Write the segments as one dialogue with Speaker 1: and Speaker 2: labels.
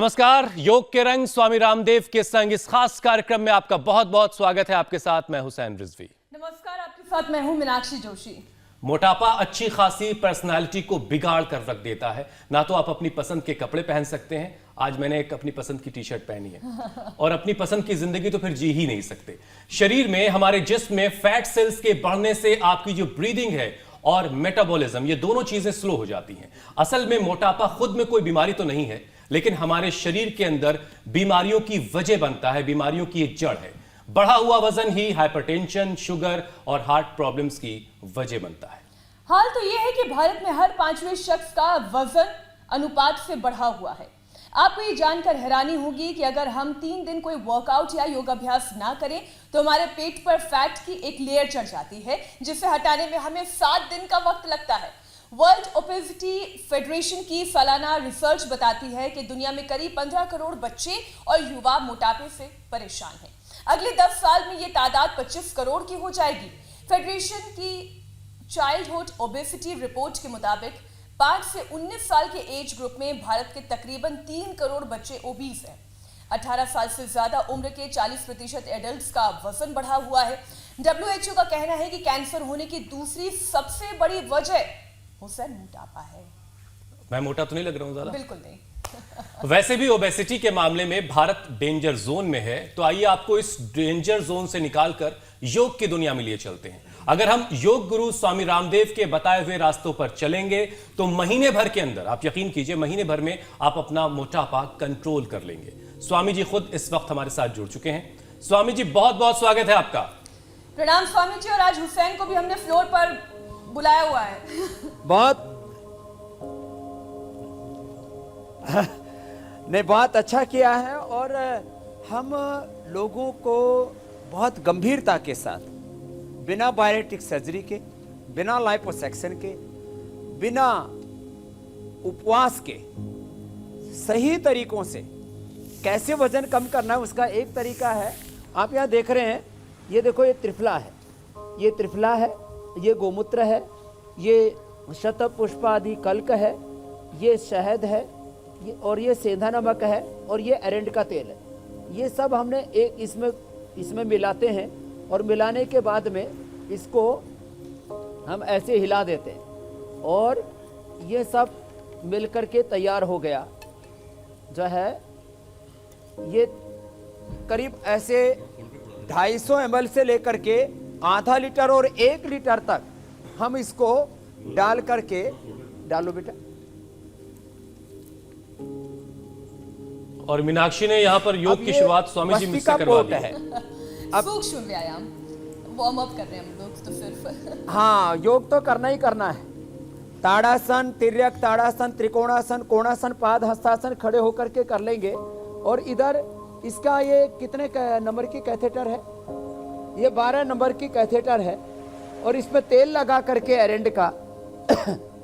Speaker 1: नमस्कार। योग के रंग स्वामी रामदेव के संग इस खास कार्यक्रम में आपका बहुत बहुत स्वागत है। आपके साथ मैं हुसैन रिजवी।
Speaker 2: नमस्कार, आपके साथ मैं हूं मीनाक्षी जोशी।
Speaker 1: मोटापा अच्छी खासी पर्सनालिटी को बिगाड़ कर रख देता है। ना तो आप अपनी पसंद के कपड़े पहन सकते हैं, आज मैंने एक अपनी पसंद की टी शर्ट पहनी है, और अपनी पसंद की जिंदगी तो फिर जी ही नहीं सकते। शरीर में, हमारे जिस्म में फैट सेल्स के बढ़ने से आपकी जो ब्रीदिंग है और मेटाबॉलिज्म, ये दोनों चीजें स्लो हो जाती हैं। असल में मोटापा खुद में कोई बीमारी तो नहीं है, लेकिन हमारे शरीर के अंदर बीमारियों की वजह बनता है, बीमारियों की एक जड़ है। बढ़ा हुआ वजन ही हाइपरटेंशन, शुगर और हार्ट प्रॉब्लम्स की वजह बनता है।
Speaker 2: हाल तो यह है कि भारत में हर 5वें शख्स का वजन अनुपात से बढ़ा हुआ है। आपको ये जानकर हैरानी होगी कि अगर हम 3 दिन कोई वर्कआउट या योगाभ्यास ना करें तो हमारे पेट पर फैट की एक लेयर चढ़ जाती है, जिसे हटाने में हमें 7 दिन का वक्त लगता है। वर्ल्ड ओबेसिटी फेडरेशन की सालाना रिसर्च बताती है कि दुनिया में करीब 15 करोड़ बच्चे और युवा मोटापे से परेशान हैं। अगले 10 साल में ये तादाद 25 करोड़ की हो जाएगी। फेडरेशन की चाइल्डहुड ओबेसिटी रिपोर्ट के मुताबिक 5 से 19 साल के एज ग्रुप में भारत के तकरीबन 3 करोड़ बच्चे ओबीस हैं। 18 साल से ज्यादा उम्र के 40% एडल्ट्स का वजन बढ़ा हुआ है। WHO का कहना है कि कैंसर होने की दूसरी सबसे बड़ी वजह हुसैन मोटापा है।
Speaker 1: मैं मोटा तो नहीं लग रहा हूं ज्यादा?
Speaker 2: बिल्कुल नहीं।
Speaker 1: वैसे भी ओबेसिटी के मामले में भारत डेंजर जोन में है, तो आइए आपको इस डेंजर जोन से निकालकर योग की दुनिया में लिए चलते हैं। अगर हम योग गुरु स्वामी रामदेव के बताए हुए रास्तों पर चलेंगे तो महीने भर के अंदर, आप यकीन कीजिए, महीने भर में आप अपना मोटापा कंट्रोल कर लेंगे। स्वामी जी खुद इस वक्त हमारे साथ जुड़ चुके हैं। स्वामी जी, बहुत बहुत स्वागत है आपका।
Speaker 2: प्रणाम स्वामी जी। और आज हुसैन को भी हमने फ्लोर पर बुलाया हुआ है।
Speaker 3: बहुत अच्छा किया है, और हम लोगों को बहुत गंभीरता के साथ, बिना बायोटिक सर्जरी के, बिना लाइपोसक्शन के, बिना उपवास के, सही तरीकों से कैसे वजन कम करना है उसका एक तरीका है। आप यहाँ देख रहे हैं, ये देखो, ये त्रिफला है, ये त्रिफला है, ये गोमूत्र है, ये शतपुष्पादि कल्क है, ये शहद है, और ये सेंधा नमक है, और ये एरेंड का तेल है। ये सब हमने एक इसमें मिलाते हैं, और मिलाने के बाद में इसको हम ऐसे हिला देते हैं, और ये सब मिलकर के तैयार हो गया। जो है ये करीब ऐसे 250 ml से लेकर के आधा लीटर और 1 लीटर तक हम इसको डाल करके, डालो बेटा।
Speaker 1: और मीनाक्षी ने यहाँ पर योग की शुरुआत स्वामी जी मुझसे करवा दी है।
Speaker 2: अब सूक्ष्म व्यायाम वार्म अप कर रहे हैं हम लोग तो सिर्फ।
Speaker 3: हाँ, योग तो करना ही करना है। ताड़ासन, तिर्यक ताड़ासन, त्रिकोणासन, कोणासन, पाद हस्तासन खड़े होकर के कर लेंगे। और इधर इसका ये कितने नंबर की कैथेटर है? ये 12 नंबर की कैथेटर है, और इसमें तेल लगा करके एरेंड का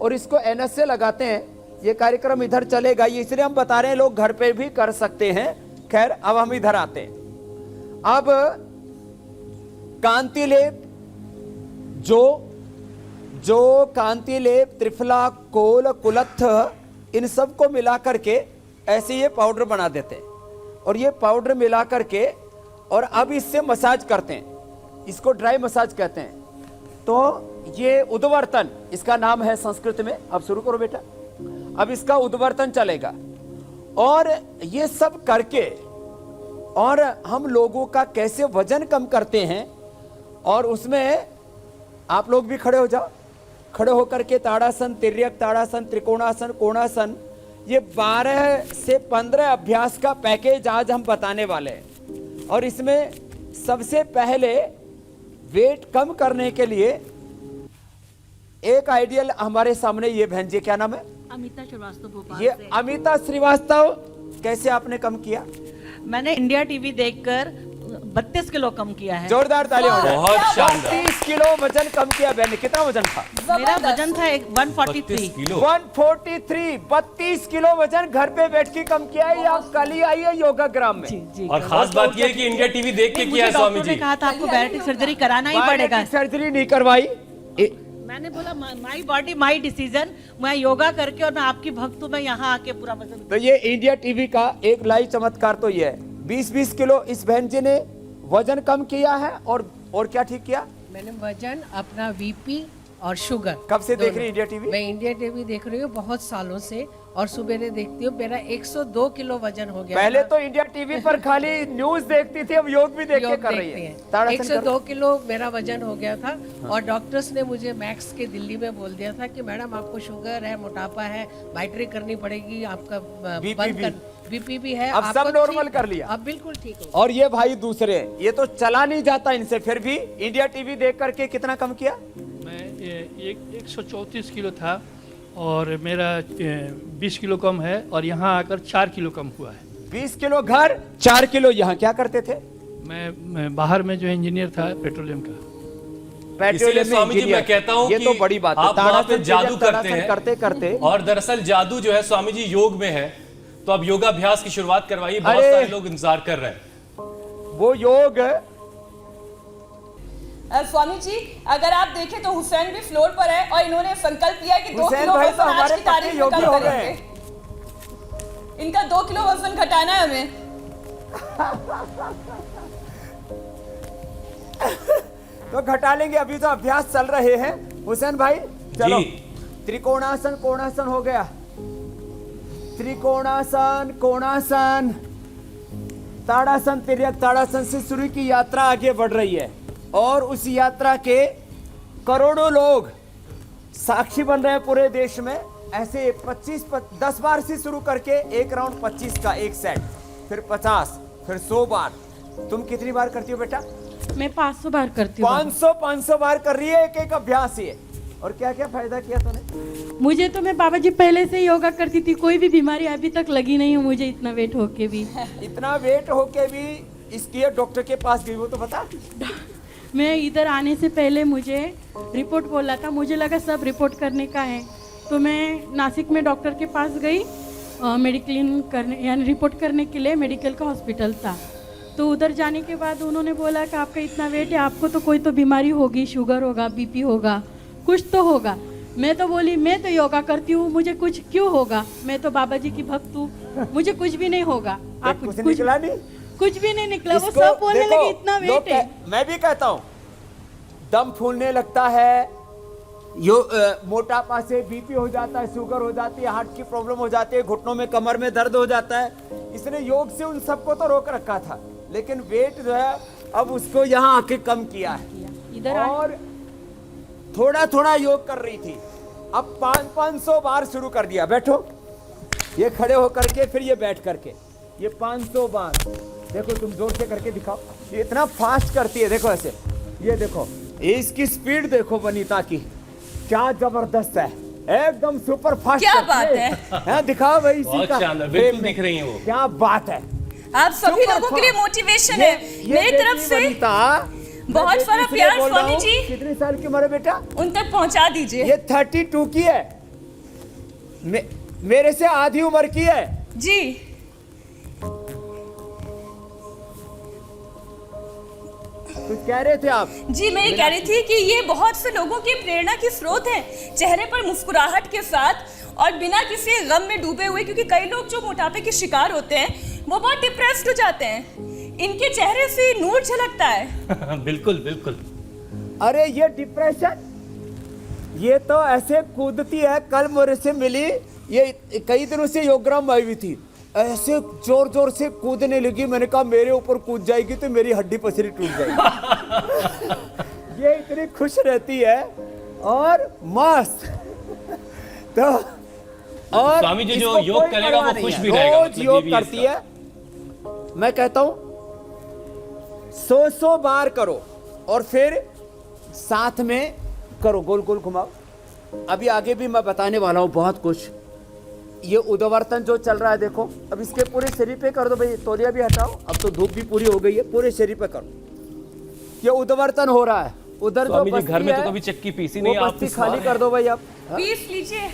Speaker 3: और इसको एनएस से लगाते हैं। ये कार्यक्रम इधर चलेगा, ये इसलिए हम बता रहे हैं, लोग घर पे भी कर सकते हैं। खैर, अब हम इधर आते हैं। अब कांति लेप, जो कांति लेप, त्रिफला, कोल, कुलत्थ, इन सब को मिला करके ऐसे ये पाउडर बना देते हैं, और ये पाउडर मिला करके, और अब इससे मसाज करते हैं। इसको ड्राई मसाज कहते हैं। तो ये उद्वर्तन इसका नाम है संस्कृत में। अब शुरू करो बेटा। अब इसका उद्वर्तन चलेगा, और ये सब करके, और हम लोगों का कैसे वजन कम करते हैं, और उसमें आप लोग भी खड़े हो जाओ। खड़े होकर के ताड़ासन, तिर्यक ताड़ासन, त्रिकोणासन, कोणासन, ये 12 से 15 अभ्यास का पैकेज आज हम बताने वाले हैं। और इसमें सबसे पहले वेट कम करने के लिए एक आइडियल हमारे सामने, ये बहन जी क्या नाम है?
Speaker 4: अमिता श्रीवास्तव, भोपाल
Speaker 3: ये
Speaker 4: से।
Speaker 3: अमिता श्रीवास्तव, कैसे आपने कम किया?
Speaker 4: मैंने इंडिया टीवी देखकर 32 किलो कम किया है।
Speaker 3: जोरदार ताली हो जाए।
Speaker 1: बहुत शानदार।
Speaker 3: 32 किलो वजन कम किया बहन ने। कितना वजन था?
Speaker 4: मेरा वजन था 143
Speaker 1: किलो।
Speaker 3: 143। 32 किलो वजन घर पे बैठ के कम किया है। आप कल ही आई है योगाग्राम में।
Speaker 4: जी।
Speaker 1: और खास बात यह है कि इंडिया टीवी देख के किया है स्वामी
Speaker 4: डॉक्टर ने
Speaker 1: जी।
Speaker 4: कहा था आपको बैरेटिक सर्जरी कराना ही पड़ेगा।
Speaker 3: सर्जरी नहीं करवाई।
Speaker 4: मैंने बोला माई बॉडी माई डिसीजन, मैं योगा करके और मैं आपकी भक्त हूँ, मैं यहाँ आके पूरा वजन।
Speaker 3: तो ये इंडिया टीवी का एक लाइव चमत्कार तो ये है, 20-20 किलो इस बहन जी ने वजन कम किया है और क्या ठीक किया?
Speaker 5: मैंने वजन, अपना बीपी और शुगर।
Speaker 3: कब से देख रही है इंडिया टीवी?
Speaker 5: मैं इंडिया टीवी देख रही हूँ बहुत सालों से, और सुबह देखती हूँ। मेरा 102 किलो वजन हो गया।
Speaker 3: पहले तो इंडिया टीवी पर खाली न्यूज देखती थी, अब योग भी देख के कर रही है। ताड़ासन
Speaker 5: 102 किलो मेरा वजन हो गया था। और डॉक्टर्स ने मुझे मैक्स के दिल्ली में बोल दिया था कि मैडम आपको शुगर है, मोटापा है, माइट्री करनी पड़ेगी, आपका बीपी भी है।
Speaker 3: अब सब नॉर्मल कर लिया,
Speaker 5: अब बिल्कुल ठीक हो।
Speaker 3: और ये भाई दूसरे, ये तो चला नहीं जाता इनसे, फिर भी इंडिया टीवी देख करके कितना कम किया?
Speaker 6: मैं 134 किलो था और मेरा 20 किलो कम है, और यहाँ आकर 4 किलो कम हुआ है।
Speaker 3: 20 किलो घर, 4 किलो यहाँ। क्या करते थे?
Speaker 6: मैं बाहर में जो इंजीनियर था पेट्रोलियम का।
Speaker 1: इसीलिए स्वामी जी मैं कहता हूँ
Speaker 3: ये
Speaker 1: कि
Speaker 3: तो बड़ी बात है।
Speaker 1: आप वहाँ पे जादू करते हैं
Speaker 3: करते करते,
Speaker 1: और दरअसल जादू जो है स्वामी जी योग में है, तो अब योगाभ्यास की शुरुआत करवाइए, बहुत सारे लोग इंतजार कर रहे हैं।
Speaker 3: वो योग
Speaker 2: स्वामी जी अगर आप देखें तो हुसैन भी फ्लोर पर है और इन्होंने संकल्प लिया कि 2
Speaker 3: हुसैन
Speaker 2: किलो
Speaker 3: भाई तो
Speaker 2: वजन आज
Speaker 3: हमारे
Speaker 2: की तारीख में
Speaker 3: योगी
Speaker 2: कम
Speaker 3: हो गए।
Speaker 2: करेंगे। इनका 2 किलो वजन घटाना है हमें।
Speaker 3: तो घटा लेंगे, अभी तो अभ्यास चल रहे हैं। हुसैन भाई चलो,
Speaker 1: जी।
Speaker 3: त्रिकोणासन कोणासन हो गया, त्रिकोणासन कोणासन, ताड़ासन तिर्यक ताड़ासन से शुरू की यात्रा आगे बढ़ रही है, और उस यात्रा के करोड़ों लोग साक्षी बन रहे हैं पूरे देश में। ऐसे 10 बार से शुरू करके एक राउंड 25 का एक सेट, फिर 50, फिर 100 बार। तुम कितनी बार करती हो बेटा?
Speaker 7: मैं 500 बार करती हूँ।
Speaker 3: 500 बार कर रही है, एक एक अभ्यास ये। और क्या क्या फायदा किया तूने?
Speaker 7: मुझे तो मैं बाबा जी पहले से योगा करती थी, कोई भी बीमारी अभी तक लगी नहीं है मुझे, इतना वेट होके भी।
Speaker 3: इतना वेट होके भी इसकी डॉक्टर के पास गई, वो तो बता।
Speaker 7: मैं इधर आने से पहले मुझे रिपोर्ट बोला था, मुझे लगा सब रिपोर्ट करने का है, तो मैं नासिक में डॉक्टर के पास गई मेडिक्लीन करने, यानी रिपोर्ट करने के लिए। मेडिकल का हॉस्पिटल था, तो उधर जाने के बाद उन्होंने बोला कि आपका इतना वेट है, आपको तो कोई तो बीमारी होगी, शुगर होगा, बीपी होगा, कुछ तो होगा। मैं तो बोली मैं तो योगा करती हूँ, मुझे कुछ क्यों होगा, मैं तो बाबा जी की भक्त हूँ, मुझे कुछ भी नहीं होगा। आप
Speaker 3: कुछ निकला नहीं?
Speaker 7: कुछ भी नहीं निकला। वो सब बोलने लगे इतना वेट है।
Speaker 3: मैं भी कहता हूँ दम फूलने लगता है, मोटापा से बीपी हो जाता है, शुगर हो जाती है, हार्ट की प्रॉब्लम हो जाती है, घुटनों में कमर में दर्द हो जाता है। इसने योग से उन सबको तो रोक रखा था, लेकिन वेट जो है अब उसको यहाँ आके कम किया है।
Speaker 7: इधर
Speaker 3: और थोड़ा थोड़ा योग कर रही थी, अब 500 बार शुरू कर दिया। बैठो, ये खड़े होकर के, फिर ये बैठ करके, ये 500 बार। देखो तुम जोर से करके दिखाओ, ये इतना फास्ट करती है। देखो ऐसे, ये देखो, इसकी स्पीड देखो वनीता की, क्या जबरदस्त है, एकदम सुपर फास्ट।
Speaker 2: क्या बात है?
Speaker 3: दिखाओ भाई, इसी
Speaker 1: बहुत
Speaker 3: का
Speaker 1: शानदार, बिल्कुल दिख रही हैं वो।
Speaker 3: क्या बात है,
Speaker 2: आप सभी
Speaker 3: सुपर
Speaker 2: लोगों के लिए
Speaker 3: फास्ट।
Speaker 2: मोटिवेशन है मेरी तरफ से। बहुत सारा प्यार स्वामी जी।
Speaker 3: कितने साल की उम्र है बेटा?
Speaker 2: उन तक पहुंचा दीजिए।
Speaker 3: ये 32 की है, मेरे से आधी उम्र की है
Speaker 2: जी।
Speaker 3: कुछ कह रहे थे आप?
Speaker 2: जी मैं ये कह रही थी कि ये बहुत से लोगों की प्रेरणा की स्रोत है, चेहरे पर मुस्कुराहट के साथ और बिना किसी गम में डूबे हुए, क्योंकि कई लोग जो मोटापे के शिकार होते हैं वो बहुत डिप्रेस्ड हो जाते हैं, इनके चेहरे से नूर झलकता है।
Speaker 1: बिल्कुल बिल्कुल।
Speaker 3: अरे ये डिप्रेशन, ये तो ऐसे कूदती है। कल मेरे से मिली, ये कई दिनों से योगराम आई हुई थी, ऐसे जोर जोर से कूदने लगी। मैंने कहा मेरे ऊपर कूद जाएगी तो मेरी हड्डी पसरी टूट जाएगी। ये इतनी खुश रहती है और मस्त। तो और
Speaker 1: स्वामी जी जो
Speaker 3: इसको
Speaker 1: योग
Speaker 3: कोई
Speaker 1: करेगा वो
Speaker 3: परवाह नहीं
Speaker 1: खुश
Speaker 3: है।
Speaker 1: भी रहेगा,
Speaker 3: रोज
Speaker 1: मतलब
Speaker 3: योग
Speaker 1: ये भी है
Speaker 3: करती है। मैं कहता हूं 100 बार करो और फिर साथ में करो, गोल गोल घुमाओ। अभी आगे भी मैं बताने वाला हूं बहुत कुछ। ये उद्वर्तन जो चल रहा है देखो, अब इसके पूरे शरीर पे कर दो भाई, तौलिया भी हटाओ, अब तो धूप भी पूरी हो गई है, पूरे शरीर पे करो। ये उद्वर्तन हो रहा है। उधर जो
Speaker 1: स्वामी जी
Speaker 3: बस्ती
Speaker 1: घर में
Speaker 3: है,
Speaker 1: तो कभी चक्की पीसी
Speaker 3: वो
Speaker 1: नहीं, आप
Speaker 3: बस्ती खाली कर दो भाई आप।
Speaker 2: पीस लीजिए,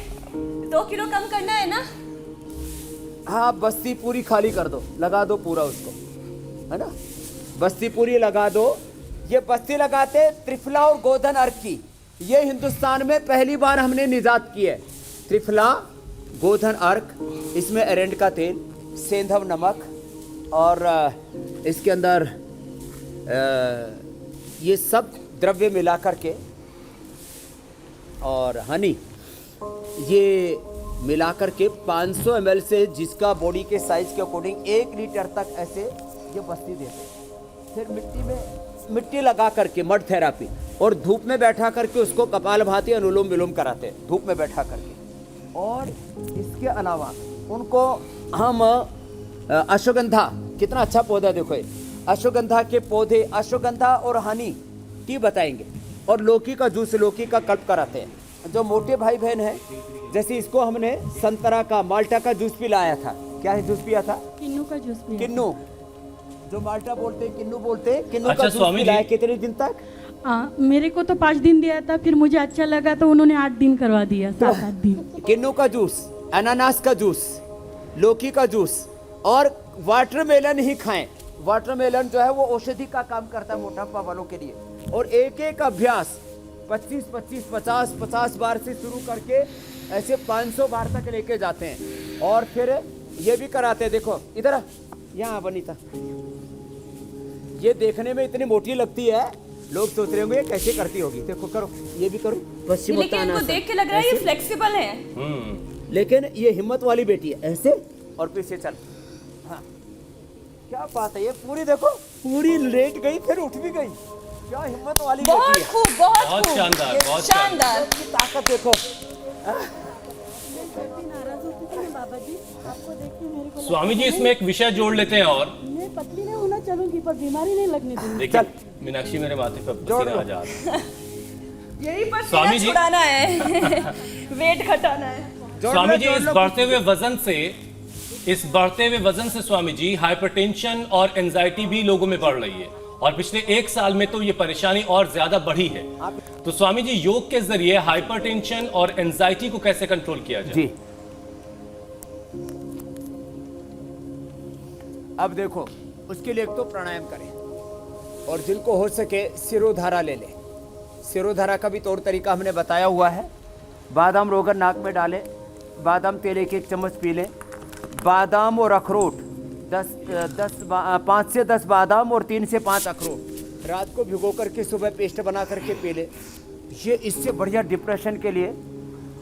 Speaker 2: 2 किलो कम करना है ना?
Speaker 3: हाँ, बस्ती पूरी खाली कर दो, लगा दो पूरा उसको, है ना, बस्ती पूरी लगा दो। ये बस्ती लगाते त्रिफला और गोधन अर्क की, ये हिंदुस्तान में पहली बार हमने निजात की है। त्रिफला, गोधन अर्क, इसमें एरेंड का तेल, सेंधव नमक और इसके अंदर ये सब द्रव्य मिला करके और हनी ये मिलाकर के 500 ml से जिसका बॉडी के साइज के अकॉर्डिंग 1 लीटर तक ऐसे ये बस्ती देते हैं। फिर मिट्टी लगा करके मड थेरापी और धूप में बैठा करके उसको कपालभाति अनुलोम विलोम कराते हैं धूप में बैठा करके। और इसके अलावा उनको हम अश्वगंधा, कितना अच्छा पौधा देखो ये, अश्वगंधा के पौधे, अश्वगंधा और हनी टी बताएंगे। और लौकी का जूस, लौकी का कल्प कराते हैं। जो मोटे भाई बहन हैं, जैसे इसको हमने संतरा का, माल्टा का जूस पिलाया था। क्या है जूस पिया था?
Speaker 7: किन्नू का जूस पिया।
Speaker 3: किन्नू, जो माल्टा बोलते हैं किन्नू बोलते हैं, किन्नू
Speaker 1: अच्छा,
Speaker 3: का जूस
Speaker 1: स्वामी जी।
Speaker 3: पिलाया। कितने दिन तक?
Speaker 7: मेरे को तो 5 दिन दिया था, फिर मुझे अच्छा लगा तो उन्होंने 8 दिन करवा दिया, 7-8 दिन।
Speaker 3: किन्नू का जूस, अनानास का जूस, लौकी का जूस और वाटरमेलन ही खाएं। वाटरमेलन जो है वो औषधि का काम करता है मोटापा वालों के लिए। और एक एक अभ्यास 25-25, 50-50 बार से शुरू करके ऐसे 500 बार तक लेके जाते हैं। और फिर ये भी कराते हैं। देखो इधर यहाँ बनीता, ये देखने में इतनी मोटी लगती है, लोग सोच रहे होंगे कैसे करती होगी। देखो करो, ये भी करो।
Speaker 2: लेकिन इनको देख के लग रहा है ये फ्लेक्सिबल है।
Speaker 3: लेकिन ये हिम्मत वाली बेटी है, ऐसे और फिर से चल। हाँ, क्या बात है, ये पूरी देखो, पूरी लेट गई फिर उठ भी गई। क्या हिम्मत वाली
Speaker 2: बहुत
Speaker 3: बेटी है।
Speaker 2: खूब, बहुत
Speaker 1: बहुत
Speaker 2: खूब।
Speaker 1: शानदार,
Speaker 2: ये
Speaker 1: बहुत
Speaker 2: शानदार।
Speaker 3: इसकी ताकत देखो।
Speaker 1: स्वामी जी, इसमें एक विषय जोड़ लेते हैं और
Speaker 7: मैं पतली नहीं होना चाहूंगी पर बीमारी नहीं लगने दूंगी।
Speaker 1: देखिए मीनाक्षी मेरे माथे पर पसीना आ जा रहा है।
Speaker 2: यही पर
Speaker 1: स्वामी जी-
Speaker 2: छुड़ाना है, वेट घटाना है।
Speaker 1: स्वामी जी, इस बढ़ते हुए वजन से स्वामी जी हाइपरटेंशन और एंजाइटी भी लोगों में बढ़ रही है और पिछले 1 साल में तो ये परेशानी और ज्यादा बढ़ी है। तो स्वामी जी, योग के जरिए हाइपरटेंशन और एंजाइटी को कैसे कंट्रोल किया जाए?
Speaker 3: जी, अब देखो, उसके लिए एक तो प्राणायाम करें और जिनको हो सके सिरोधारा ले ले। सिरोधारा का भी तौर तरीका हमने बताया हुआ है। बादाम रोगन नाक में डालें, बादाम तेल 1-1 चम्मच पी लें। बादाम और अखरोट 5 से 10 बादाम और 3 से 5 अखरोट रात को भिगो करके सुबह पेस्ट बना करके पी ले। ये इससे बढ़िया डिप्रेशन के लिए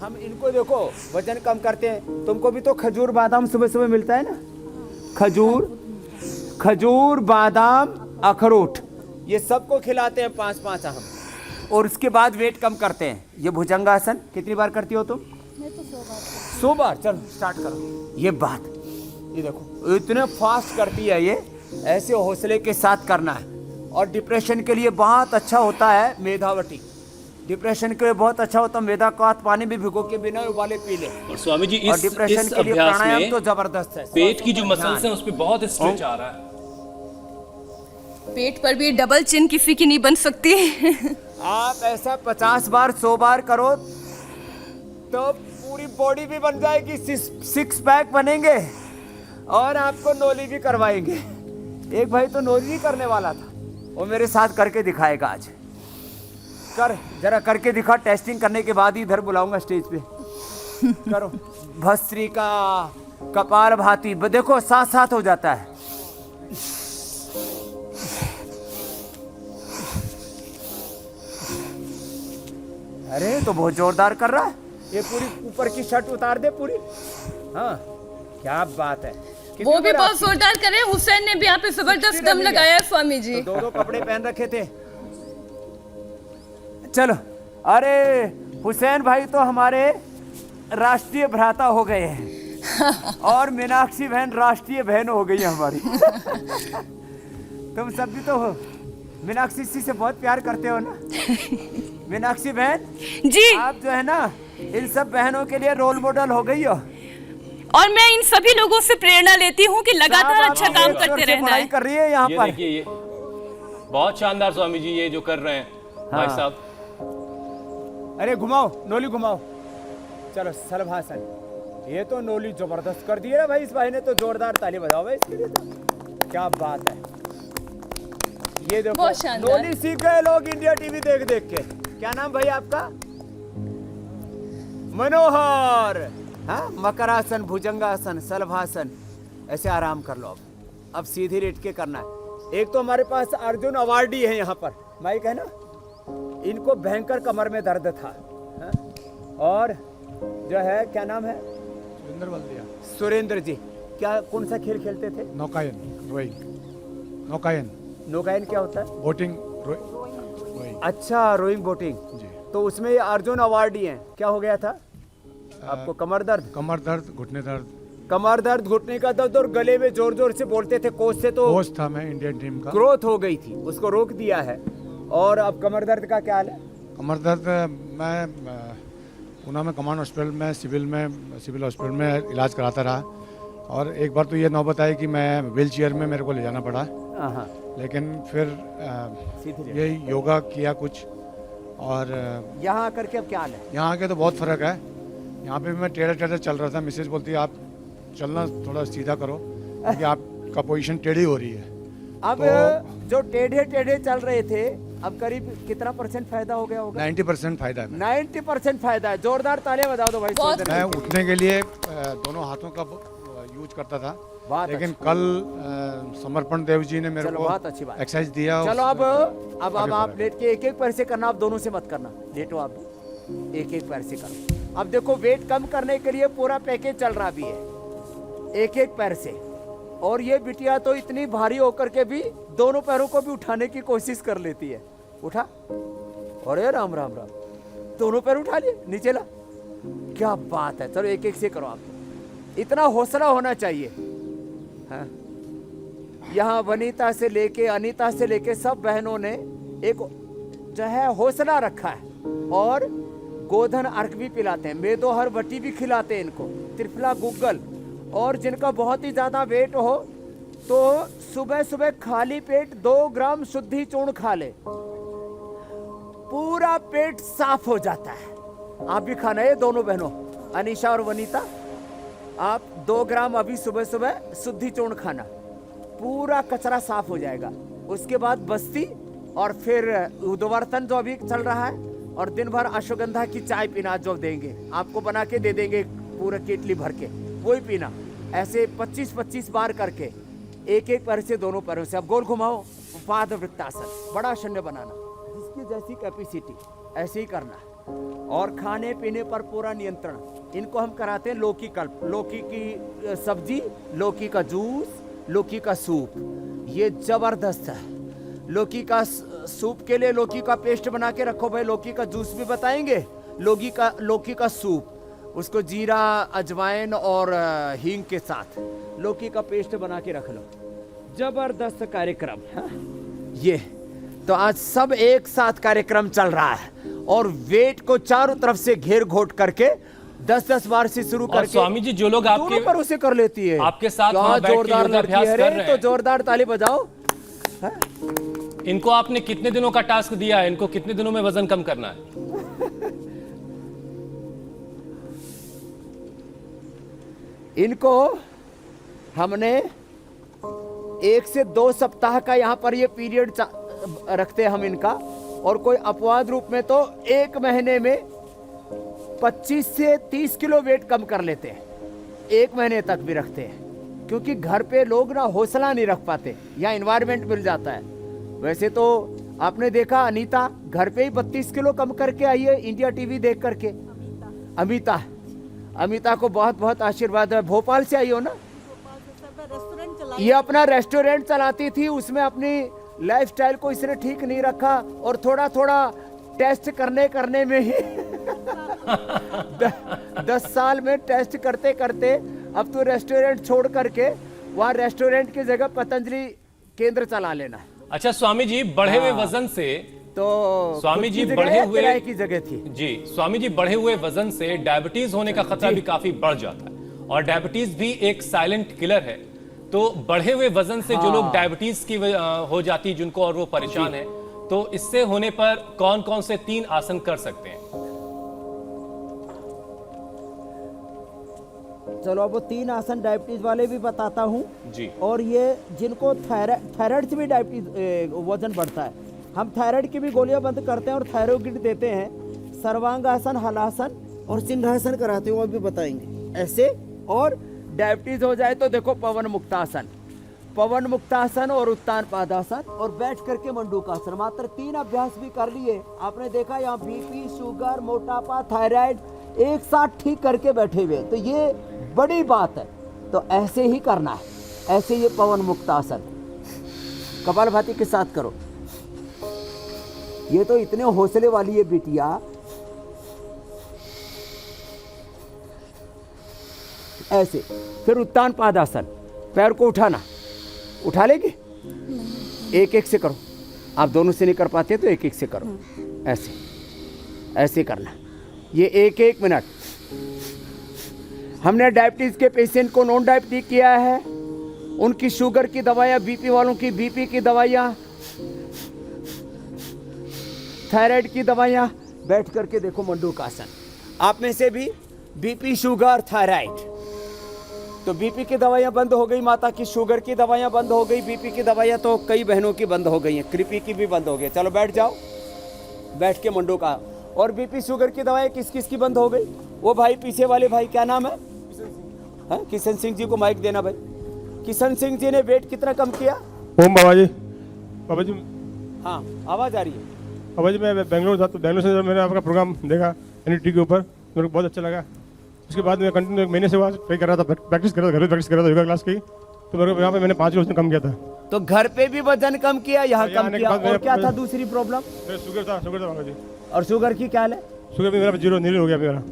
Speaker 3: हम इनको देखो वजन कम करते हैं। तुमको भी तो खजूर बादाम सुबह सुबह मिलता है ना, खजूर बादाम अखरोट ये सबको खिलाते हैं 5-5 हम। और उसके बाद वेट कम करते हैं। ये भुजंगासन कितनी बार करती हो तुम?
Speaker 7: मैं तो
Speaker 3: 100 बार। चलो स्टार्ट करो। ये बात, ये देखो इतने फास्ट करती है ये, ऐसे हौसले के साथ करना है। और डिप्रेशन के लिए बहुत अच्छा होता है मेधावटी। डिप्रेशन के लिए बहुत अच्छा होता है मेधा का पानी में भिगो के बिना उबाले पी ले।
Speaker 1: और स्वामी जी,
Speaker 3: और
Speaker 1: इस
Speaker 3: डिप्रेशन के लिए
Speaker 1: अभ्यास
Speaker 3: प्राणायाम
Speaker 1: में
Speaker 3: तो जबरदस्त है।
Speaker 1: पेट की जो मसल्स हैं उस पर बहुत स्ट्रेच आ रहा है।
Speaker 2: पेट पर भी डबल चिन किसी की नहीं बन सकती।
Speaker 3: आप ऐसा 50 बार 100 बार करो तो पूरी बॉडी भी बन जाएगी, 6 पैक बनेंगे और आपको नोली भी करवाएंगे। एक भाई तो नोली भी करने वाला था, वो मेरे साथ करके दिखाएगा आज। कर जरा करके दिखा, टेस्टिंग करने के बाद ही इधर बुलाऊंगा स्टेज पे। करो भस्त्रिका, कपालभाति, देखो साथ साथ हो जाता है। अरे तो बहुत जोरदार कर रहा है ये। पूरी ऊपर की शर्ट उतार दे पूरी। हाँ, क्या बात है।
Speaker 2: वो भी बहुत जोरदार कर रहे हैं। हुसैन ने भी यहाँ पे जबरदस्त दम लगाया है स्वामी जी।
Speaker 3: तो 2-2 कपड़े पहन रखे थे। चलो, अरे हुसैन भाई तो हमारे राष्ट्रीय भ्राता हो गए हैं और मीनाक्षी बहन राष्ट्रीय बहन हो गई है हमारी। तुम सब भी तो हो। मीनाक्षी से बहुत प्यार करते हो ना मीनाक्षी बहन
Speaker 2: जी।
Speaker 3: आप जो है ना इन सब बहनों के लिए रोल मॉडल हो गई हो।
Speaker 2: और मैं इन सभी लोगों से प्रेरणा लेती हूँ कि लगातार अच्छा काम करते रहना है।
Speaker 3: कर रही है यहाँ
Speaker 1: ये
Speaker 3: पर।
Speaker 1: देखिए, ये बहुत शानदार स्वामी जी ये जो कर रहे हैं भाई
Speaker 3: हाँ।
Speaker 1: साहब।
Speaker 3: अरे घुमाओ, नोली घुमाओ। चलो सलभासन, ये तो नोली जबरदस्त कर दी है भाई। इस भाई ने तो जोरदार ताली बजाओ भाई इसके लिए तो। क्या बात है। ये देखो
Speaker 2: बहुत शानदार।
Speaker 3: नोली सीख गए लोग इंडिया टीवी देख देख के। क्या नाम भाई आपका? मनोहर। हाँ, मकरासन, भुजंगासन, सलभासन, ऐसे आराम कर लो। अब सीधी लेट के करना है। एक तो हमारे पास अर्जुन अवार्डी है यहाँ पर, माइक है ना, इनको भयंकर कमर में दर्द था। हाँ? और जो है क्या नाम है?
Speaker 8: सुरेंद्र बल्दिया।
Speaker 3: सुरेंद्र जी, क्या कौन सा खेल खेलते थे?
Speaker 8: नौकायन, रोइंग। नौकायन।
Speaker 3: नौकायन क्या होता है?
Speaker 8: Boating, rowing.
Speaker 3: अच्छा, रोइंग बोटिंग
Speaker 8: जी।
Speaker 3: तो उसमें ये अर्जुन अवार्डी हैं। क्या हो गया था आपको? कमर दर्द?
Speaker 8: कमर दर्द, घुटने दर्द।
Speaker 3: कमर दर्द, घुटने का दर्द और गले में जोर जोर से बोलते थे। कोच से तो
Speaker 8: कोच था मैं इंडियन टीम का।
Speaker 3: ग्रोथ हो गई थी, उसको रोक दिया है। और अब कमर दर्द का क्या हाल है?
Speaker 8: कमर दर्द मैं पूना में कमांड हॉस्पिटल में सिविल हॉस्पिटल में इलाज कराता रहा। और एक बार तो ये नौबत आई कि मैं व्हील चेयर में मेरे को ले जाना पड़ा।
Speaker 3: हाँ,
Speaker 8: लेकिन फिर
Speaker 3: सीधे
Speaker 8: यही योगा किया कुछ। और
Speaker 3: यहाँ आकर के अब क्या हाल है?
Speaker 8: यहाँ आके तो बहुत फ़र्क है। यहाँ पे भी मैं टेढ़े टेढ़े चल रहा था। मिसेज बोलती है आप चलना थोड़ा सीधा करो क्योंकि आपका पोजीशन टेढ़ी हो रही है।
Speaker 3: अब जो टेढ़े टेढ़े चल रहे थे, अब करीब कितना % फायदा हो गया होगा?
Speaker 8: 90% फायदा है।
Speaker 3: 90% फायदा है। जोरदार तालियां बजा दो भाई।
Speaker 2: बहुत
Speaker 3: सुरेंद्र
Speaker 8: मैं
Speaker 3: जी।
Speaker 8: उठने के लिए दोनों हाथों का यूज करता था।
Speaker 3: बहुत
Speaker 8: लेकिन
Speaker 3: अच्छा।
Speaker 8: कल समर्पण देव जी ने मेरे
Speaker 3: चलो,
Speaker 8: को
Speaker 3: बहुत अच्छी बात।
Speaker 8: एक्सरसाइज दिया।
Speaker 3: चलो अब
Speaker 8: आगे
Speaker 3: आप
Speaker 8: बढ़े।
Speaker 3: लेट के एक एक पैर से करना। आप दोनों से मत करना, लेटो आप भी, एक एक पैर से करो। अब देखो, वेट कम करने के लिए पूरा पैकेज चल रहा भी है, एक एक पैर से। और ये बिटिया तो इतनी भारी होकर के भी दोनों पैरों को भी उठाने की कोशिश कर लेती है। उठा, अरे राम राम राम, दोनों पैर उठा लिए, नीचे ला। क्या बात है। चलो एक एक से करो। आप इतना हौसला होना चाहिए। हाँ, यहाँ वनीता से लेके अनीता से लेके सब बहनों ने एक जो है हौसला रखा है। और गोधन अर्घ भी पिलाते हैं, मेदोहर वटी भी खिलाते हैं इनको, त्रिफला गुग्गल। और जिनका बहुत ही ज्यादा वेट हो तो सुबह सुबह खाली पेट 2 ग्राम शुद्धि चूर्ण खा ले, पूरा पेट साफ हो जाता है। आप भी खाना है दोनों बहनों, अनीशा और वनीता, आप 2 ग्राम अभी सुबह सुबह शुद्धि चूर्ण खाना, पूरा कचरा साफ हो जाएगा। उसके बाद बस्ती और फिर उद्वर्तन जो अभी चल रहा है, और दिन भर अश्वगंधा की चाय पीना जो देंगे आपको, बना के दे देंगे पूरा केटली भर के, वही पीना। ऐसे 25-25 बार करके एक एक पैर से, दोनों पैरों से। अब गोल घुमाओ, पाद वृत्तासन, बड़ा शून्य बनाना, जिसकी जैसी कैपेसिटी ऐसे ही करना। और खाने पीने पर पूरा नियंत्रण। इनको हम कराते हैं लौकी कल्प, लौकी की सब्जी, लौकी का जूस, लौकी का सूप। ये जबरदस्त है। लौकी का सूप के लिए लौकी का पेस्ट बना के रखो भाई, लौकी का जूस भी बताएंगे, लौकी का सूप, उसको जीरा, अजवाइन और हींग के साथ लौकी का पेस्ट बना के रख लो। जबरदस्त कार्यक्रम। हाँ? ये तो आज सब एक साथ कार्यक्रम चल रहा है, और वेट को चारों तरफ से घेर घोट करके 10-10 बार से शुरू
Speaker 1: और
Speaker 3: करके
Speaker 1: स्वामी जी, जो लोग आपके
Speaker 3: दोनों पर उसे कर लेती है,
Speaker 1: आपके साथ
Speaker 3: क्या
Speaker 1: वहां बैठ के
Speaker 3: जोरदार लड़की
Speaker 1: योगाभ्यास
Speaker 3: है
Speaker 1: कर
Speaker 3: रे।
Speaker 1: रहे
Speaker 3: तो
Speaker 1: हैं।
Speaker 3: जोरदार ताली बजाओ। हाँ?
Speaker 1: इनको आपने कितने दिनों का टास्क दिया है? इनको कितने दिनों में वजन कम करना है?
Speaker 3: इनको हमने 1 से 2 सप्ताह का यहाँ पर ये पीरियड रखते हैं हम इनका। और कोई अपवाद रूप में तो 1 महीने में 25 से 30 किलो वेट कम कर लेते हैं, 1 महीने तक भी रखते हैं। क्योंकि घर पे लोग ना हौसला नहीं रख पाते, या एनवायरनमेंट मिल जाता है। वैसे तो आपने देखा, अनीता घर पे ही 32 किलो कम करके आई है इंडिया टीवी देख करके। अमिता को बहुत बहुत आशीर्वाद है। भोपाल से आई हो ना? ये अपना रेस्टोरेंट चलाती थी, उसमें अपनी लाइफस्टाइल को इसने ठीक नहीं रखा, और थोड़ा थोड़ा टेस्ट करने में ही 10 साल में टेस्ट करते करते अब तो रेस्टोरेंट छोड़ करके वहाँ रेस्टोरेंट की जगह पतंजलि केंद्र चला लेना।
Speaker 1: अच्छा स्वामी जी, बढ़े हुए वजन से
Speaker 3: तो
Speaker 1: स्वामी जी
Speaker 3: खुद की
Speaker 1: बढ़े
Speaker 3: जगह
Speaker 1: हुए
Speaker 3: किराए की जगह थी
Speaker 1: जी, स्वामी जी बढ़े हुए वजन से डायबिटीज होने का खतरा भी काफी बढ़ जाता है, और डायबिटीज भी एक साइलेंट किलर है। तो बढ़े हुए वजन से जो लोग डायबिटीज की हो जाती, जिनको और वो परेशान है, तो इससे होने पर कौन कौन से 3 आसन कर सकते हैं?
Speaker 9: चलो अब 3 आसन डायबिटीज वाले भी बताता हूँ
Speaker 1: जी।
Speaker 9: और ये जिनको थायराइड से भी डायबिटीज वजन बढ़ता है, हम थायराइड की भी गोलियां बंद करते हैं और थायरोगिड देते हैं। सर्वांगासन, हलासन और सिंहासन कराते हैं, वो भी बताएंगे ऐसे। और डायबिटीज हो जाए तो देखो पवन मुक्तासन, पवन मुक्तासन और उत्तान पादासन और बैठ करके मंडूकासन। मात्र 3 अभ्यास भी कर लिए। आपने देखा यहाँ बीपी, शुगर, मोटापा, थायराइड एक साथ ठीक करके बैठे हुए, तो ये बड़ी बात है। तो ऐसे ही करना है, ऐसे ये पवन मुक्तासन कपालभाति के साथ करो। ये तो इतने हौसले वाली है बिटिया। ऐसे फिर उत्तान पादासन, पैर को उठाना, उठा लेंगे? एक एक से करो। आप दोनों से नहीं कर पाते तो एक एक से करो। ऐसे ऐसे करना, ये एक एक मिनट। हमने डायबिटीज के पेशेंट को नॉन डायबिटिक किया है, उनकी शुगर की दवाइयाँ, बीपी वालों की बीपी की दवाइयाँ, थायराइड की दवाइयाँ। बैठ करके देखो मंडूकासन। आप में से भी बीपी, शुगर, थायराइड, तो बीपी की दवाइयाँ बंद हो गई, माता की शुगर की दवाइयाँ बंद हो गई, बीपी की दवाइयाँ तो कई बहनों की बंद हो गई हैं, कृपी की भी बंद हो गई। चलो बैठ जाओ, बैठ के मंडूका। और बीपी शुगर की दवाइयाँ किस किस की बंद हो गई? वो भाई पीछे वाले भाई, क्या नाम है? किशन सिंह जी को माइक देना भाई। किशन सिंह जी ने वेट कितना कम किया?
Speaker 10: ओम बाबा जी। बाबा जी,
Speaker 9: हाँ आवाज़ आ रही है।
Speaker 10: बाबा जी मैं बेंगलोर था, तो बेंगलोर से मैंने आपका प्रोग्राम देखा NDT के ऊपर, मेरे को बहुत अच्छा लगा। उसके बाद मैं कंटिन्यू 1 महीने से वहाँ ट्राई कर रहा था, प्रैक्टिस कर रहा था, घर में प्रैक्टिस कर रहा था योगा क्लास की। तो मेरे को यहाँ पे मैंने 5 किलो कम किया था।
Speaker 9: तो घर पे भी वजन कम किया, यहाँ
Speaker 10: यहाँ
Speaker 9: कम
Speaker 10: आने के
Speaker 9: किया।
Speaker 10: बाद
Speaker 9: और क्या
Speaker 10: मेरा-
Speaker 9: था दूसरी प्रॉब्लम?
Speaker 10: शुगर था बाबा जी।
Speaker 9: और शुगर की क्या हाल है?
Speaker 10: शुगर भी मेरा 0 नील हो गया मेरा।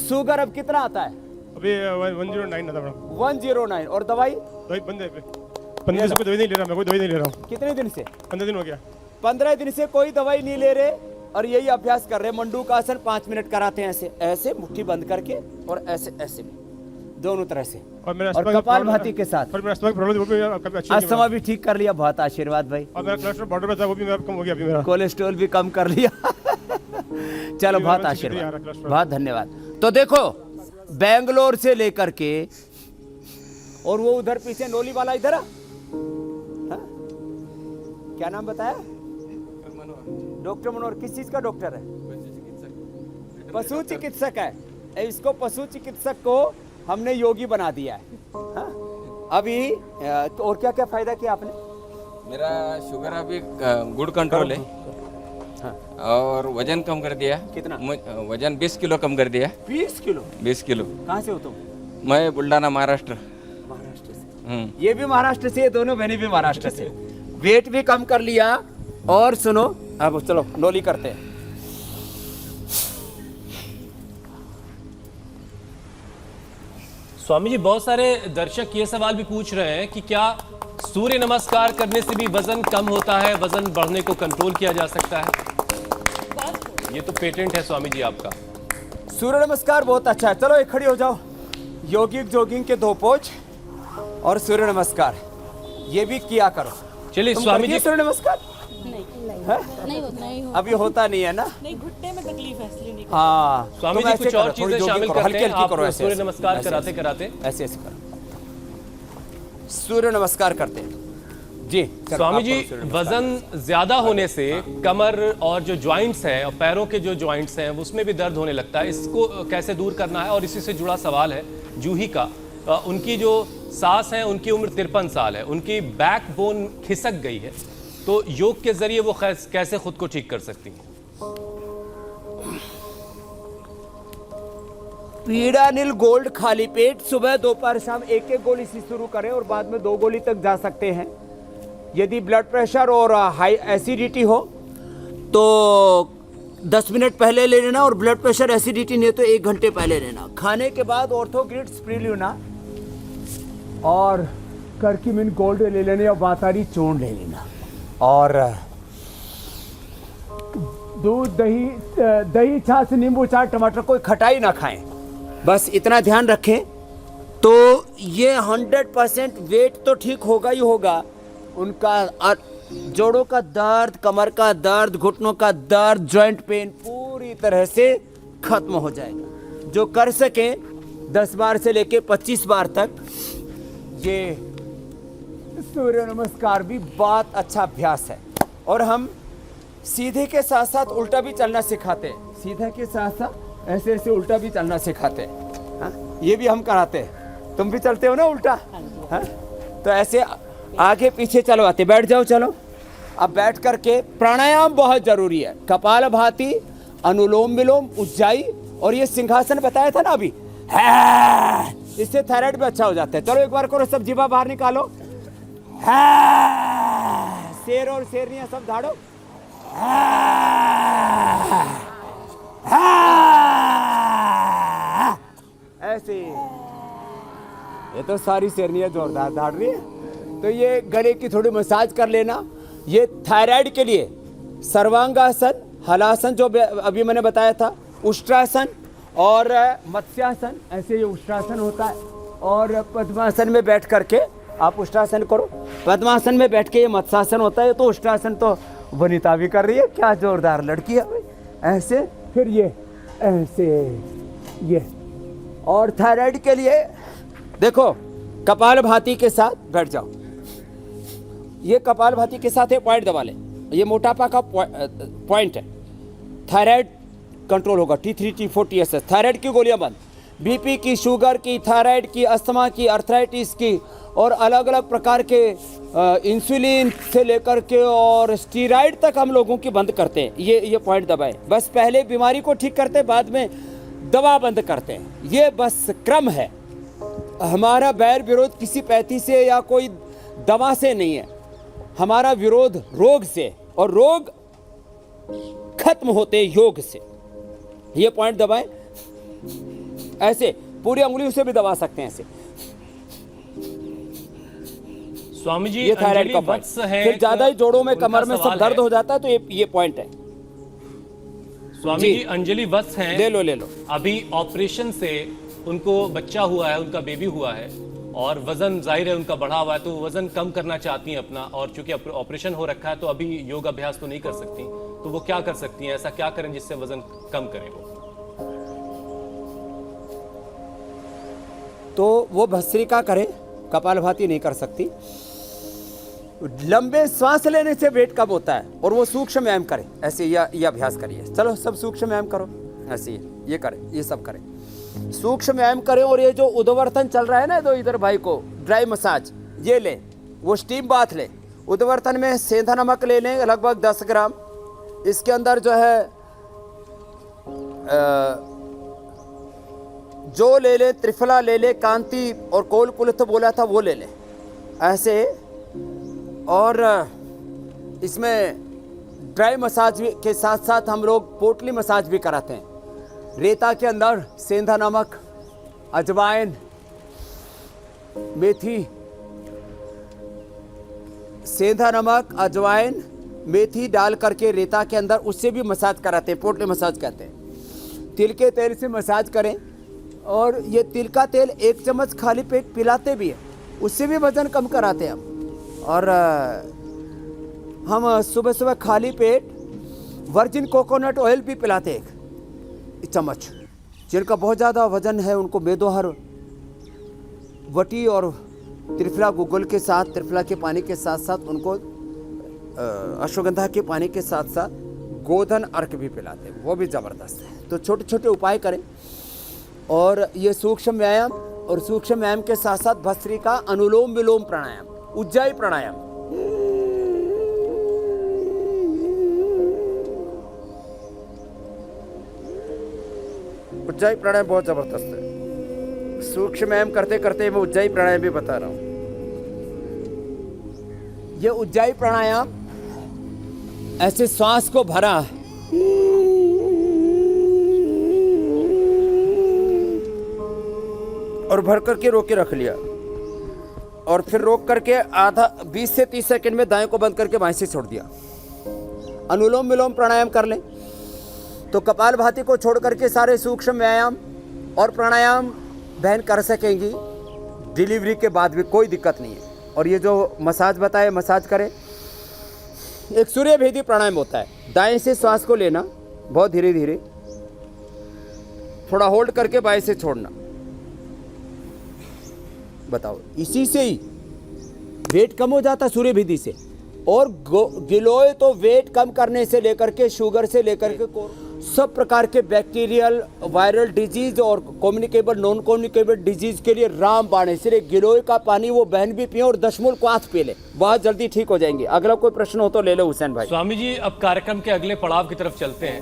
Speaker 9: शुगर अब कितना आता है?
Speaker 10: अभी 109 आता मैडम।
Speaker 9: 109। और दवाई?
Speaker 10: दवाई बंद है। 15 दिन से कोई दवाई नहीं ले रहा, मैं कोई दवाई नहीं ले रहा हूँ।
Speaker 9: कितने दिन से?
Speaker 10: 15 दिन हो गया।
Speaker 9: 15 दिन से कोई दवाई नहीं ले रहे और यही अभ्यास कर रहे हैं। मंडूकासन 5 मिनट कराते हैं, ऐसे ऐसे मुट्ठी बंद करके और ऐसे ऐसे भी, दोनों तरह से।
Speaker 10: और मेरा
Speaker 9: और कपालभाति के साथ।
Speaker 10: और मेरा स्टमक प्रॉब्लम वो भी काफी अच्छी
Speaker 9: अस्थमा भी ठीक कर लिया, बहुत आशीर्वाद भाई।
Speaker 10: और मेरा कोलेस्ट्रॉल बॉर्डर पे था, वो भी मेरा कम हो गया अभी मेरा।
Speaker 9: कोलेस्ट्रॉल भी कम कर लिया। चलो बहुत आशीर्वाद, बहुत धन्यवाद। तो देखो बेंगलोर से लेकर के, और वो उधर पीछे नोली वाला इधर हाँ? क्या नाम बताया? डॉक्टर मनोहर। किस चीज का डॉक्टर है? पशु चिकित्सक है। इसको पशु चिकित्सक को हमने योगी बना दिया है। हाँ? अभी और क्या क्या फायदा किया आपने?
Speaker 11: मेरा शुगर अभी गुड कंट्रोल है।
Speaker 9: हाँ।
Speaker 11: और वजन कम कर दिया।
Speaker 9: कितना?
Speaker 11: वजन 20 किलो कम कर दिया।
Speaker 9: 20 किलो?
Speaker 11: 20 किलो।
Speaker 9: कहाँ से हो तुम?
Speaker 11: मैं बुल्ढाना, महाराष्ट्र।
Speaker 9: महाराष्ट्र से। ये भी महाराष्ट्र से, दोनों बहनें भी महाराष्ट्र से। वेट भी कम कर लिया। और सुनो, अब चलो नोली करते हैं।
Speaker 1: स्वामी जी, बहुत सारे दर्शक ये सवाल भी पूछ रहे हैं कि क्या सूर्य नमस्कार करने से भी वजन कम होता है, वजन बढ़ने को कंट्रोल किया जा सकता है? ये तो पेटेंट है स्वामी जी आपका।
Speaker 9: सूर्य नमस्कार बहुत अच्छा है। चलो एक खड़ी हो जाओ। योगिक जोगिंग के 2 पोज और सूर्य नमस्कार ये भी किया करो।
Speaker 1: चलिए
Speaker 9: तुम
Speaker 1: स्वामी
Speaker 9: करती
Speaker 1: जी।
Speaker 9: है सूर्य नमस्कार?
Speaker 7: नहीं
Speaker 9: अभी होता नहीं है ना?
Speaker 4: नहीं, घुटने में तकलीफ है इसलिए नहीं।
Speaker 9: हाँ
Speaker 1: स्वामी
Speaker 9: तुम
Speaker 1: जी
Speaker 9: ऐसे
Speaker 1: कुछ
Speaker 9: करो,
Speaker 1: और
Speaker 9: थोड़ी
Speaker 1: चीजें
Speaker 9: जोगिंग
Speaker 1: शामिल
Speaker 9: करो,
Speaker 1: करते
Speaker 9: हल्की
Speaker 1: हैं।
Speaker 9: हल्की
Speaker 1: आप
Speaker 9: करो, ऐसे
Speaker 1: सूर्य
Speaker 9: ऐसे,
Speaker 1: नमस्कार
Speaker 9: ऐसे,
Speaker 1: कराते
Speaker 9: ऐसे,
Speaker 1: कराते
Speaker 9: ऐसे ऐसे करो। सूर्य नमस्कार करते हैं जी। चलो,
Speaker 1: स्वामी
Speaker 9: आप
Speaker 1: जी,
Speaker 9: करो सूर्य नमस्कार।
Speaker 1: वजन ज्यादा होने से कमर और जो जॉइंट्स हैं और पैरों के जो जॉइंट्स हैं उसमें भी दर्द होने लगता है। इसको कैसे दूर करना है? और इसी से जुड़ा सवाल है जूही का। उनकी जो सास हैं, उनकी उम्र 53 साल है, उनकी बैक बोन खिसक गई है, तो योग के जरिए वो कैसे खुद को ठीक कर सकती हैं?
Speaker 3: पीड़ानिल गोल्ड खाली पेट सुबह दोपहर शाम 1-1 गोली से शुरू करें और बाद में 2 गोली तक जा सकते हैं। यदि ब्लड प्रेशर और हाई एसिडिटी हो तो 10 मिनट पहले ले लेना, और ब्लड प्रेशर एसिडिटी नहीं तो 1 घंटे पहले लेना। खाने के बाद ऑर्थोग्रिड स्प्रिल्यूना और कर्क्यूमिन गोल्ड ले लेना या वातारी चूर्ण ले लेना। और दूध, दही, छाछ, नींबू, चाट, टमाटर, कोई खटाई ना खाएं। बस इतना ध्यान रखें तो ये 100% वेट तो ठीक होगा ही होगा। उनका जोड़ों का दर्द, कमर का दर्द, घुटनों का दर्द, जॉइंट पेन पूरी तरह से खत्म हो जाएगा। जो कर सके 10 बार से लेके 25 बार तक ये सूर्य नमस्कार भी बहुत अच्छा अभ्यास है। और हम सीधे के साथ साथ उल्टा भी चलना सिखाते हैं, सीधे के साथ साथ ऐसे ऐसे उल्टा भी चलना सिखाते हैं। हाँ? ये भी हम कराते हैं। तुम भी चलते हो ना उल्टा? हाँ? तो ऐसे आगे पीछे चलवाते। बैठ जाओ, चलो। अब बैठ करके प्राणायाम बहुत जरूरी है। कपालभाति, अनुलोम विलोम, उज्जाई और ये सिंहासन बताया था ना अभी, इससे थायराइड भी अच्छा हो जाता है। चलो एक बार करो, सब जीवा बाहर निकालो। शेर और शेरनियां सब झाड़ो। ऐसे ये तो सारी शेरनियां जोरदार झाड़ रही है। तो ये गले की थोड़ी मसाज कर लेना। ये थायराइड के लिए सर्वांगासन, हलासन जो अभी मैंने बताया था, उष्ट्रासन और मत्स्यासन, ऐसे ये उष्ट्रासन होता है। और पद्मासन में बैठ करके आप उष्ट्रासन करो। पद्मासन में बैठ के ये मत्स्यासन होता है। तो उष्ट्रासन तो वनिता भी कर रही है, क्या जोरदार लड़की है भाई। ऐसे, फिर ये ऐसे, ये। और थायराइड के लिए देखो, कपालभाति के साथ बैठ जाओ। ये कपालभाति के साथ एक पॉइंट दबा ले, ये मोटापा का पॉइंट है। थायराइड कंट्रोल होगा। T3, T4, TSH, थायराइड की गोलियां बंद। बीपी की, शुगर की, थायराइड की, अस्थमा की, अर्थराइटिस की और अलग अलग प्रकार के इंसुलिन से लेकर के और स्टीराइड तक हम लोगों की बंद करते हैं। ये पॉइंट दबाए। बस पहले बीमारी को ठीक करते हैं, बाद में दवा बंद करते हैं। ये बस क्रम है। हमारा बैर विरोध किसी पैथी से या कोई दवा से नहीं है। हमारा विरोध रोग से, और रोग खत्म होते हैं योग से। ये पॉइंट दबाएं। ऐसे पूरी अंगुलियों से भी दबा सकते हैं ऐसे।
Speaker 1: स्वामी जी,
Speaker 3: ये थायराइड का पॉइंट है। फिर ज्यादा ही जोड़ों में, कमर में सब दर्द हो जाता है, तो ये पॉइंट है।
Speaker 1: स्वामी जी, अंजलि वत्स हैं।
Speaker 3: ले लो।
Speaker 1: अभी ऑपरेशन से उनको बच्चा हुआ है, उनका बेबी हुआ है और वजन जाहिर है उनका बढ़ा हुआ है, तो वजन कम करना चाहती हैं अपना। और चूंकि ऑपरेशन हो रखा है तो अभी योग अभ्यास तो नहीं कर सकती, तो वो क्या कर सकती हैं? ऐसा क्या करें जिससे वजन कम करें वो?
Speaker 3: तो वो भस्त्रिका करें, कपालभाति नहीं कर सकती। लंबे सांस लेने से वेट कम होता है। और वो सूक्ष्म व्यायाम करें, ऐसे ये अभ्यास करिए। चलो सब सूक्ष्म व्यायाम करो, ऐसे ये करें, ये सब करें, सूक्ष्म व्यायाम करें। और ये जो उद्वर्तन चल रहा है ना, तो इधर भाई को ड्राई मसाज ये ले, वो स्टीम बाथ ले। उद्वर्तन में सेंधा नमक ले लें लगभग 10 ग्राम। इसके अंदर जो है जो ले ले, त्रिफला ले ले, कांति और कोल कुलिथ बोला था वो ले ले ऐसे। और इसमें ड्राई मसाज के साथ साथ हम लोग पोटली मसाज भी कराते हैं। रेता के अंदर सेंधा नमक, अजवाइन, मेथी, सेंधा नमक, अजवाइन, मेथी डाल करके रेता के अंदर, उससे भी मसाज कराते हैं, पोटली मसाज कहते हैं। तिल के तेल से मसाज करें। और ये तिल का तेल 1 चम्मच खाली पेट पिलाते भी है, उससे भी वजन कम कराते हैं हम। और हम सुबह सुबह खाली पेट वर्जिन कोकोनट ऑयल भी पिलाते हैं 1 चम्मच। जिनका बहुत ज़्यादा वजन है उनको मेदोहर, वटी और त्रिफला गुगल के साथ, त्रिफला के पानी के साथ साथ उनको अश्वगंधा के पानी के साथ साथ गोधन अर्क भी पिलाते हैं, वो भी ज़बरदस्त है। तो छोटे छोटे उपाय करें। और ये सूक्ष्म व्यायाम, और सूक्ष्म व्यायाम के साथ साथ भस्त्रिका, अनुलोम विलोम प्राणायाम, उज्जाई प्राणायाम, उज्जाई प्राणायाम बहुत जबरदस्त है। सूक्ष्म व्यायाम करते करते मैं उज्जाई प्राणायाम भी बता रहा हूं। ये उज्जाई प्राणायाम ऐसे श्वास को भरा और भर करके रोके रख लिया, और फिर रोक करके आधा 20 से 30 सेकंड में दाएं को बंद करके बाएं से छोड़ दिया। अनुलोम विलोम प्राणायाम कर लें तो कपालभाति को छोड़ करके सारे सूक्ष्म व्यायाम और प्राणायाम बहन कर सकेंगी। डिलीवरी के बाद भी कोई दिक्कत नहीं है। और ये जो मसाज बताए, मसाज करें। एक सूर्य भेदी प्राणायाम होता है, दाएं से श्वास को लेना बहुत धीरे धीरे, थोड़ा होल्ड करके बाएं से छोड़ना। बताओ, इसी से ही वेट कम हो जाता सूर्य भेदी से।
Speaker 9: और गिलोय तो वेट कम करने से लेकर के शुगर से लेकर के सब प्रकार के बैक्टीरियल वायरल डिजीज और कम्युनिकेबल नॉन कम्युनिकेबल डिजीज के लिए रामबाण है। इसलिए गिलोय का पानी वो बहन भी पिए और दशमूल क्वाथ पी ले, बहुत जल्दी ठीक हो जाएंगे। अगला कोई प्रश्न हो तो ले लो हुसैन भाई।
Speaker 1: स्वामी जी, अब कार्यक्रम के अगले पड़ाव की तरफ चलते हैं।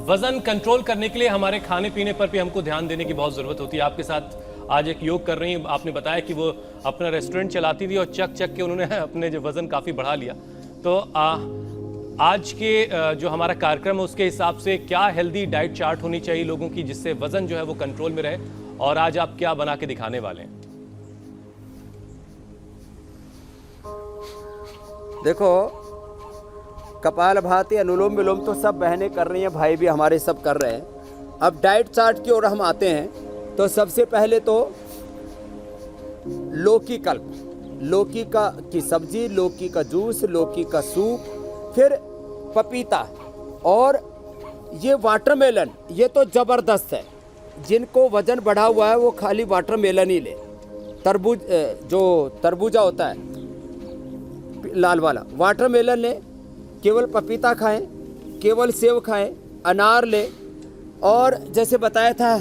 Speaker 1: वजन कंट्रोल करने के लिए हमारे खाने पीने पर भी हमको ध्यान देने की बहुत जरूरत होती है। आपके साथ आज एक योग कर रही हैं, आपने बताया कि वो अपना रेस्टोरेंट चलाती थी और चक के उन्होंने अपने जो वजन काफी बढ़ा लिया। तो आज के जो हमारा कार्यक्रम है उसके हिसाब से क्या हेल्दी डाइट चार्ट होनी चाहिए लोगों की, जिससे वजन जो है वो कंट्रोल में रहे, और आज आप क्या बना के दिखाने वाले हैं?
Speaker 9: देखो, कपालभाति अनुलोम विलोम तो सब बहनें कर रही हैं, भाई भी हमारे सब कर रहे हैं। अब डाइट चार्ट की ओर हम आते हैं तो सबसे पहले तो लौकी कल्प, लौकी की सब्जी, लौकी का जूस, लौकी का सूप, फिर पपीता और ये वाटरमेलन, ये तो ज़बरदस्त है। जिनको वजन बढ़ा हुआ है वो खाली वाटरमेलन ही ले। तरबूज, जो तरबूजा होता है लाल वाला, वाटरमेलन ले, केवल पपीता खाएं, केवल सेब खाएं, अनार ले, और जैसे बताया था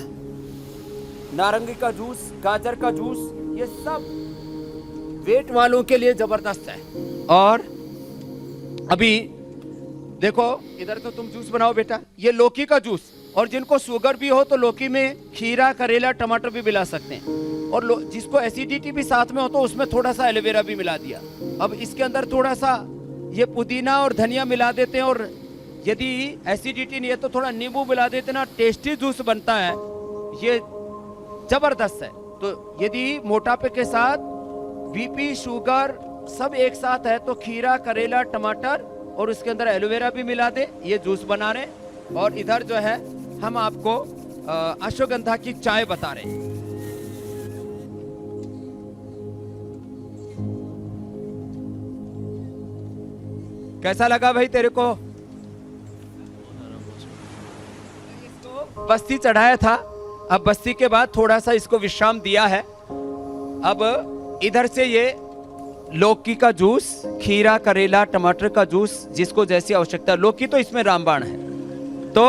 Speaker 9: नारंगी का जूस, गाजर का जूस, ये सब वेट वालों के लिए ज़बरदस्त है। और अभी देखो इधर तो तुम जूस बनाओ बेटा, ये लौकी का जूस, और जिनको शुगर भी हो तो लौकी में खीरा, करेला, टमाटर भी मिला सकते हैं, और जिसको एसिडिटी भी साथ में हो तो उसमें थोड़ा सा एलोवेरा भी मिला दिया। अब इसके अंदर थोड़ा सा ये पुदीना और धनिया मिला देते हैं, और यदि एसिडिटी नहीं है तो थोड़ा नींबू मिला देते हैं ना, टेस्टी जूस बनता है, ये जबरदस्त है। तो यदि मोटापे के साथ बीपी, शुगर सब एक साथ है तो खीरा, करेला, टमाटर और उसके अंदर एलोवेरा भी मिला दे, ये जूस बना रहे। और इधर जो है हम आपको अश्वगंधा की चाय बता रहे हैं। कैसा लगा भाई तेरे को? इसको बस्ती चढ़ाया था, अब बस्ती के बाद थोड़ा सा इसको विश्राम दिया है। अब इधर से ये लौकी का जूस, खीरा, करेला, टमाटर का जूस, जिसको जैसी आवश्यकता। लौकी तो इसमें रामबाण है, तो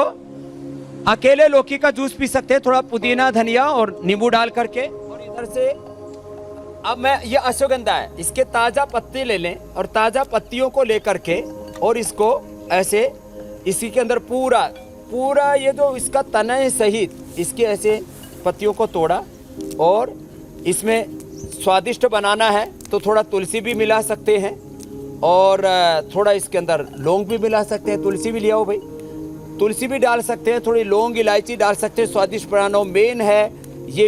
Speaker 9: अकेले लौकी का जूस पी सकते हैं, थोड़ा पुदीना, धनिया और नींबू डाल करके। और इधर से अब मैं, ये अश्वगंधा है, इसके ताजा पत्ते ले लें और ताजा पत्तियों को लेकर के और इसको ऐसे इसी के अंदर पूरा ये जो इसका तना है सहित इसके ऐसे पत्तियों को तोड़ा, और इसमें स्वादिष्ट बनाना है तो थोड़ा तुलसी भी मिला सकते हैं, और थोड़ा इसके अंदर लौंग भी मिला सकते हैं। तुलसी भी ले आओ भाई, तुलसी भी डाल सकते हैं, थोड़ी लौंग, इलायची डाल सकते हैं, स्वादिष्ट बनाना हो। मेन है ये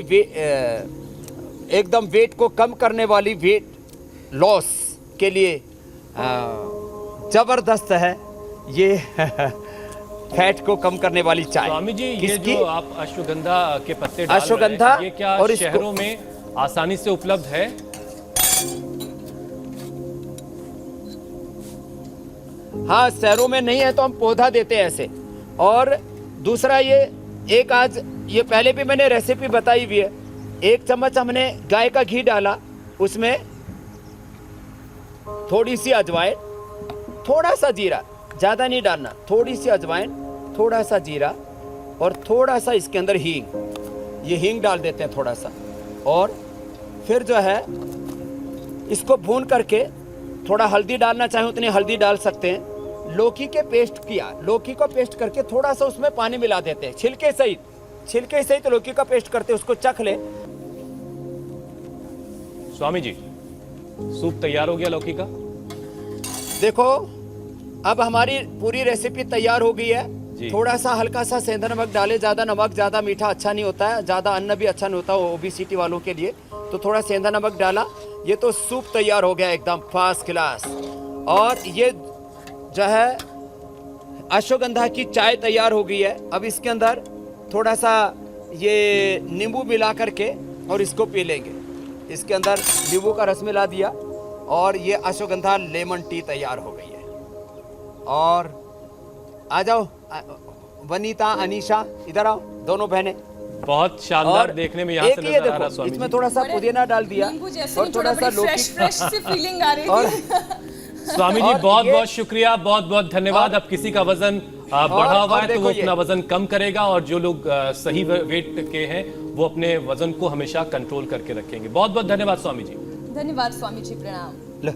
Speaker 9: एकदम वेट को कम करने वाली, वेट लॉस के लिए जबरदस्त है ये फैट को कम करने वाली चाय।
Speaker 1: स्वामी जी, ये जो आप अश्वगंधा के पत्ते डाल
Speaker 9: अश्वगंधा
Speaker 1: रहे हैं, ये क्या
Speaker 9: और
Speaker 1: शहरों में आसानी से उपलब्ध है?
Speaker 9: हाँ, शहरों में नहीं है तो हम पौधा देते हैं ऐसे। और दूसरा ये एक, आज ये पहले भी मैंने रेसिपी बताई हुई है, 1 चम्मच हमने गाय का घी डाला, उसमें थोड़ी सी अजवाइन, थोड़ा सा जीरा, ज़्यादा नहीं डालना, थोड़ी सी अजवाइन, थोड़ा सा जीरा और थोड़ा सा इसके अंदर हींग, ये हींग डाल देते हैं थोड़ा सा। और फिर जो है इसको भून करके थोड़ा हल्दी डालना चाहें उतनी हल्दी डाल सकते हैं। लौकी के पेस्ट किया, लौकी को पेस्ट करके थोड़ा सा उसमें पानी मिला देते हैं, छिलके सहित लौकी का पेस्ट करते हैं, उसको चख ले।
Speaker 1: स्वामी जी, सूप तैयार हो गया लौकी का।
Speaker 9: देखो अब हमारी पूरी रेसिपी तैयार हो गई है। थोड़ा सा हल्का सा सेंधा नमक डाले, ज़्यादा नमक, ज़्यादा मीठा अच्छा नहीं होता है, ज़्यादा अन्न भी अच्छा नहीं होता ओबेसिटी वालों के लिए, तो थोड़ा सेंधा नमक डाला। ये तो सूप तैयार हो गया एकदम फर्स्ट क्लास। और ये जो है अश्वगंधा की चाय तैयार हो गई है। अब इसके अंदर थोड़ा सा ये नींबू मिला करके और इसको पी लेंगे। इसके अंदर नींबू का रस मिला दिया और ये अश्वगंधा लेमन टी तैयार हो गई है। और आ जाओ वनीता, अनीशा, इधर आओ, दोनों बहनें।
Speaker 1: बहुत शानदार देखने में यहाँ से नजर आ रहा है स्वामी जी।
Speaker 9: इसमें थोड़ा सा पुदीना डाल दिया
Speaker 2: नींबू जैसे
Speaker 9: और थोड़ा सा
Speaker 2: फ्रेश सी फीलिंग आ रही थी।
Speaker 1: स्वामी जी
Speaker 3: और
Speaker 1: बहुत
Speaker 3: ये-
Speaker 1: बहुत शुक्रिया, बहुत बहुत धन्यवाद। अब किसी का वजन बढ़ा हुआ
Speaker 3: और
Speaker 1: है तो
Speaker 3: देखो
Speaker 1: वो
Speaker 3: ये-
Speaker 1: अपना वजन कम करेगा, और जो लोग सही वेट के हैं वो अपने वजन को हमेशा कंट्रोल करके रखेंगे। बहुत बहुत धन्यवाद स्वामी जी।
Speaker 2: धन्यवाद स्वामी जी, प्रणाम।
Speaker 3: लो